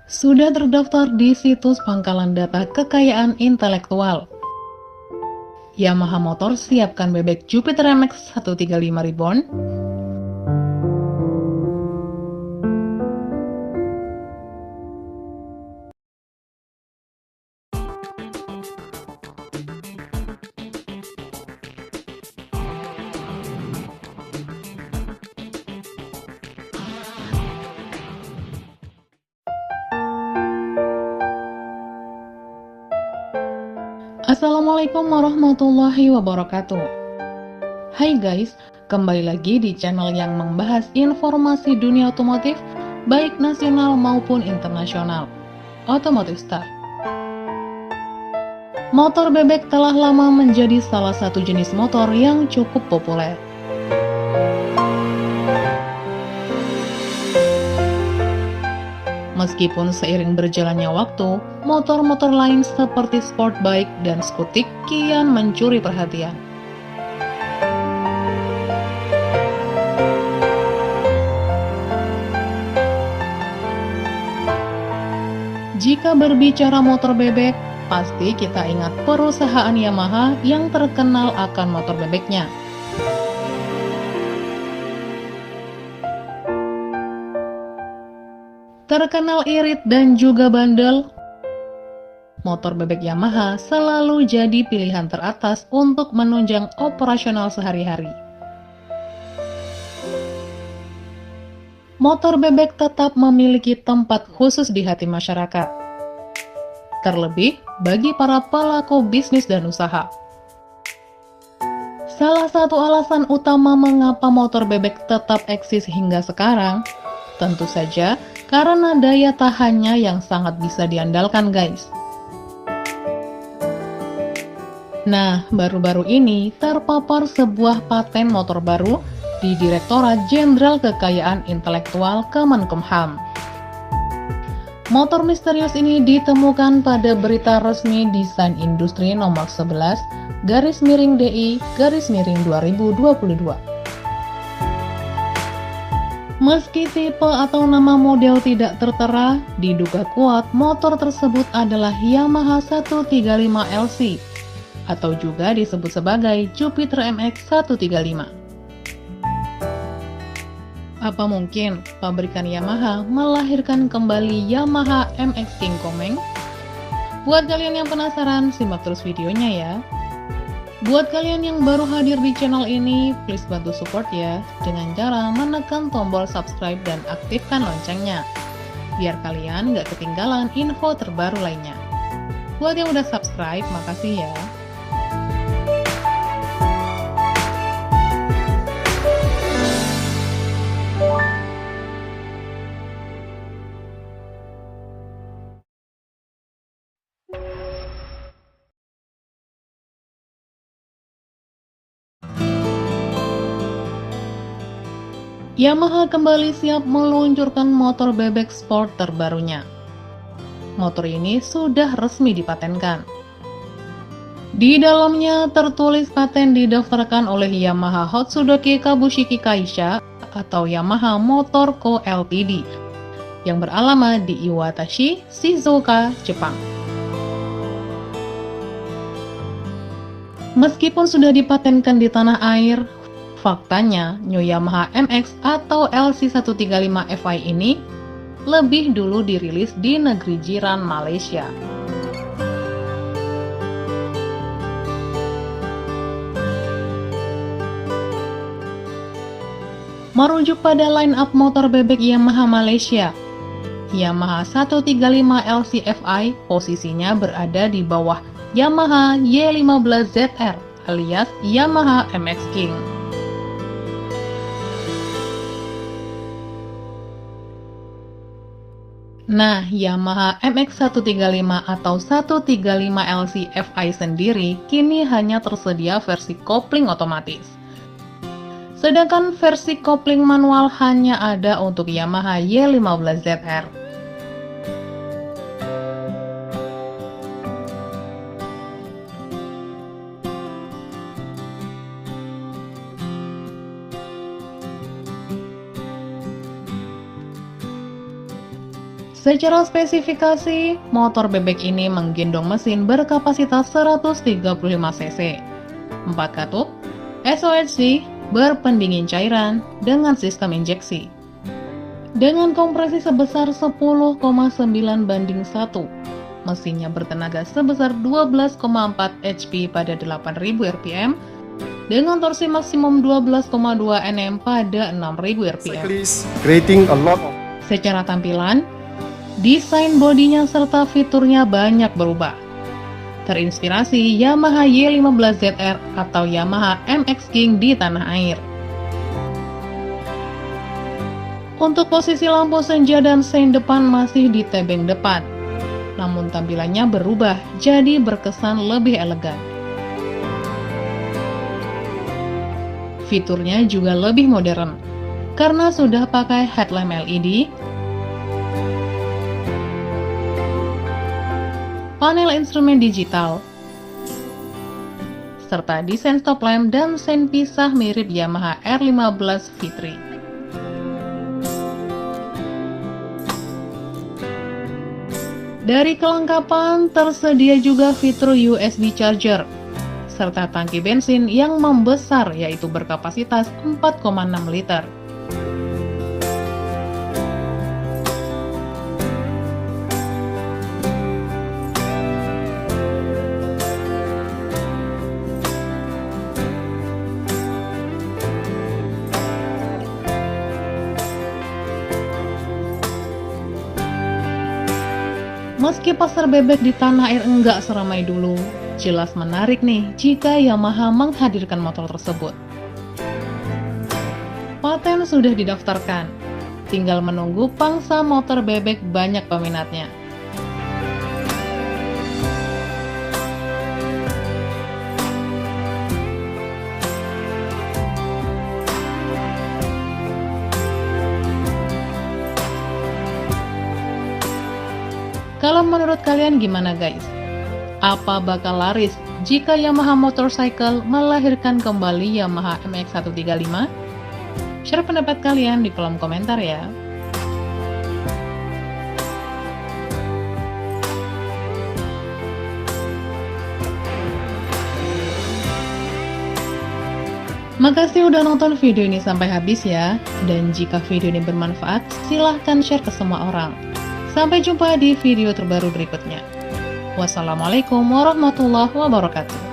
Sudah terdaftar di situs pangkalan data kekayaan intelektual. Yamaha Motor siapkan bebek Jupiter MX 135 Reborn. Assalamualaikum warahmatullahi wabarakatuh. Hai guys, kembali lagi di channel yang membahas informasi dunia otomotif, baik nasional maupun internasional. Otomotif Star. Motor bebek telah lama menjadi salah satu jenis motor yang cukup populer. Meskipun seiring berjalannya waktu, motor-motor lain seperti sport bike dan skutik kian mencuri perhatian. Jika berbicara motor bebek, pasti kita ingat perusahaan Yamaha yang terkenal akan motor bebeknya. Terkenal irit dan juga bandel, motor bebek Yamaha selalu jadi pilihan teratas untuk menunjang operasional sehari-hari. Motor bebek tetap memiliki tempat khusus di hati masyarakat, terlebih bagi para pelaku bisnis dan usaha. Salah satu alasan utama mengapa motor bebek tetap eksis hingga sekarang, tentu saja karena daya tahannya yang sangat bisa diandalkan guys. Nah, baru-baru ini terpapar sebuah paten motor baru di Direktorat Jenderal Kekayaan Intelektual Kemenkumham. Motor misterius ini ditemukan pada berita resmi Desain Industri nomor 11 DI 2022. Meski tipe atau nama model tidak tertera, diduga kuat motor tersebut adalah Yamaha 135LC atau juga disebut sebagai Jupiter MX 135. Apa mungkin pabrikan Yamaha melahirkan kembali Yamaha MX King Komeng? Buat kalian yang penasaran, simak terus videonya ya. Buat kalian yang baru hadir di channel ini, please bantu support ya dengan cara menekan tombol subscribe dan aktifkan loncengnya, biar kalian gak ketinggalan info terbaru lainnya. Buat yang udah subscribe, makasih ya. Yamaha kembali siap meluncurkan motor bebek sport terbarunya. Motor ini sudah resmi dipatenkan. Di dalamnya tertulis paten didaftarkan oleh Yamaha Hotsudoki Kabushiki Kaisha atau Yamaha Motor Co. Ltd. yang beralamat di Iwatashi, Shizuoka, Jepang. Meskipun sudah dipatenkan di tanah air, faktanya, New Yamaha MX atau LC135 Fi ini lebih dulu dirilis di negeri jiran Malaysia. Merujuk pada line-up motor bebek Yamaha Malaysia, Yamaha 135 LC Fi posisinya berada di bawah Yamaha Y15ZR alias Yamaha MX King. Nah, Yamaha MX135 atau 135LC Fi sendiri kini hanya tersedia versi kopling otomatis. Sedangkan versi kopling manual hanya ada untuk Yamaha Y15ZR. Secara spesifikasi, motor bebek ini menggendong mesin berkapasitas 135 cc, 4 katup, SOHC, berpendingin cairan dengan sistem injeksi. Dengan kompresi sebesar 10,9 banding 1, mesinnya bertenaga sebesar 12,4 HP pada 8.000 rpm, dengan torsi maksimum 12,2 Nm pada 6.000 rpm. Secara tampilan, desain bodinya serta fiturnya banyak berubah. Terinspirasi Yamaha Y15ZR atau Yamaha MX King di tanah air. Untuk posisi lampu senja dan sein depan masih di tebeng depan, namun tampilannya berubah jadi berkesan lebih elegan. Fiturnya juga lebih modern, karena sudah pakai headlamp LED, panel instrumen digital, serta desain stop lamp dan sein pisah mirip Yamaha R15 V3. Dari kelengkapan, tersedia juga fitur USB charger, serta tangki bensin yang membesar yaitu berkapasitas 4,6 liter. Meski pasar bebek di tanah air enggak seramai dulu, jelas menarik nih jika Yamaha menghadirkan motor tersebut. Paten sudah didaftarkan, tinggal menunggu pangsa motor bebek banyak peminatnya. Kalau menurut kalian gimana guys? Apa bakal laris jika Yamaha Motorcycle melahirkan kembali Yamaha MX-135? Share pendapat kalian di kolom komentar ya. Makasih udah nonton video ini sampai habis ya. Dan jika video ini bermanfaat, silahkan share ke semua orang. Sampai jumpa di video terbaru berikutnya. Wassalamualaikum warahmatullahi wabarakatuh.